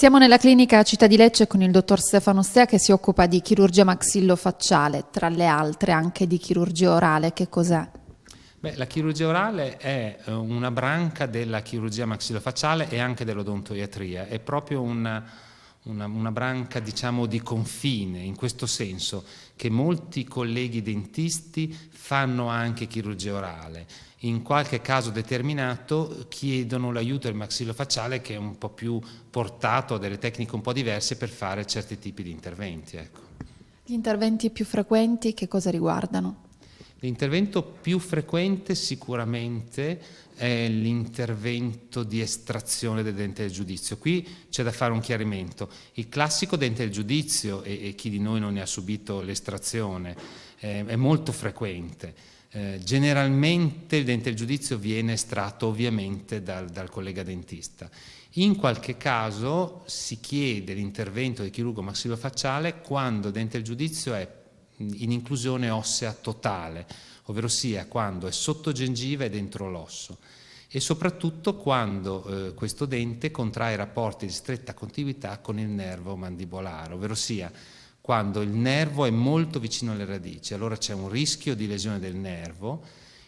Siamo nella clinica Città di Lecce con il dottor Stefano Stea che si occupa di chirurgia maxillofacciale, tra le altre anche di chirurgia orale. Che cos'è? Beh, la chirurgia orale è una branca della chirurgia maxillofacciale e anche dell'odontoiatria, è proprio una branca, diciamo, di confine, in questo senso che molti colleghi dentisti fanno anche chirurgia orale. In qualche caso determinato chiedono l'aiuto del maxillofacciale, che è un po' più portato a delle tecniche un po' diverse per fare certi tipi di interventi, ecco. Gli interventi più frequenti che cosa riguardano? L'intervento più frequente sicuramente è l'intervento di estrazione del dente del giudizio. Qui c'è da fare un chiarimento. Il classico dente del giudizio, e chi di noi non ne ha subito l'estrazione, è molto frequente. Generalmente il dente del giudizio viene estratto ovviamente dal collega dentista. In qualche caso si chiede l'intervento del chirurgo maxillofacciale quando il dente del giudizio è in inclusione ossea totale, ovvero sia quando è sotto gengiva e dentro l'osso, e soprattutto quando questo dente contrae rapporti di stretta contiguità con il nervo mandibolare, ovvero sia quando il nervo è molto vicino alle radici, allora c'è un rischio di lesione del nervo,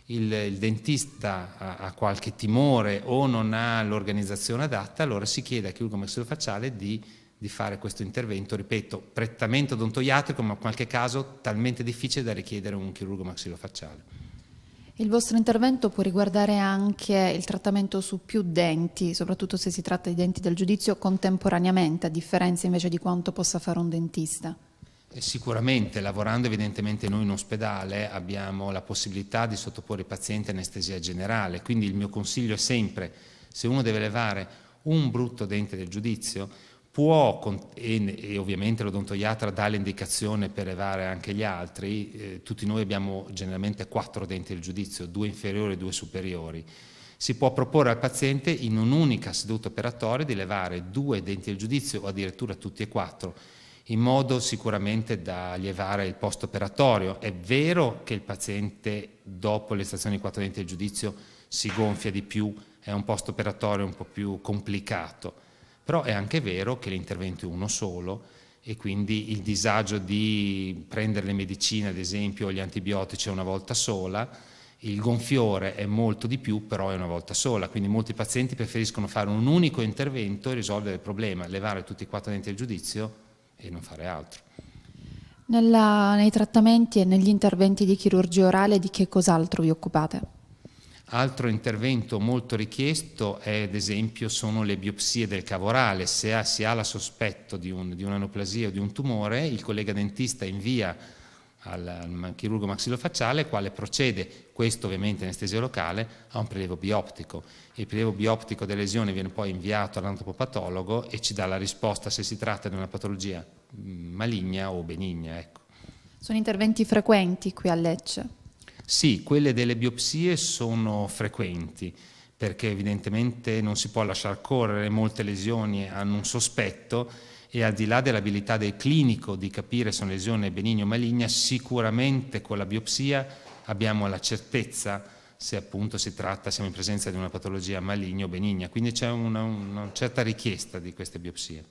il dentista ha qualche timore o non ha l'organizzazione adatta, allora si chiede al chirurgo maxillofacciale di fare questo intervento, ripeto, prettamente odontoiatrico, ma in qualche caso talmente difficile da richiedere un chirurgo maxillofacciale. Il vostro intervento può riguardare anche il trattamento su più denti, soprattutto se si tratta di denti del giudizio contemporaneamente, a differenza invece di quanto possa fare un dentista. Sicuramente, lavorando evidentemente noi in ospedale, abbiamo la possibilità di sottoporre i pazienti a anestesia generale, quindi il mio consiglio è sempre, se uno deve levare un brutto dente del giudizio, può, e ovviamente l'odontoiatra dà l'indicazione per levare anche gli altri, tutti noi abbiamo generalmente 4 denti del giudizio, 2 inferiori e 2 superiori. Si può proporre al paziente in un'unica seduta operatoria di levare 2 denti del giudizio o addirittura tutti e 4, in modo sicuramente da lievare il post operatorio. È vero che il paziente dopo l'estrazione di 4 denti del giudizio si gonfia di più, è un post operatorio un po' più complicato, però è anche vero che l'intervento è uno solo e quindi il disagio di prendere le medicine, ad esempio gli antibiotici, è una volta sola, il gonfiore è molto di più, però è una volta sola, quindi molti pazienti preferiscono fare un unico intervento e risolvere il problema, levare tutti e 4 denti del giudizio e non fare altro. Nei trattamenti e negli interventi di chirurgia orale di che cos'altro vi occupate? Altro intervento molto richiesto è, ad esempio, sono le biopsie del cavo orale. Se si ha la sospetto di un'anoplasia o di un tumore, il collega dentista invia al chirurgo maxillofacciale, quale procede, questo ovviamente in anestesia locale, a un prelievo bioptico. Il prelievo bioptico delle lesioni viene poi inviato all'antropopatologo e ci dà la risposta se si tratta di una patologia maligna o benigna. Ecco. Sono interventi frequenti qui a Lecce? Sì, quelle delle biopsie sono frequenti, perché evidentemente non si può lasciar correre, molte lesioni hanno un sospetto e al di là dell'abilità del clinico di capire se una lesione è benigna o maligna, sicuramente con la biopsia abbiamo la certezza se appunto siamo in presenza di una patologia maligna o benigna, quindi c'è una certa richiesta di queste biopsie.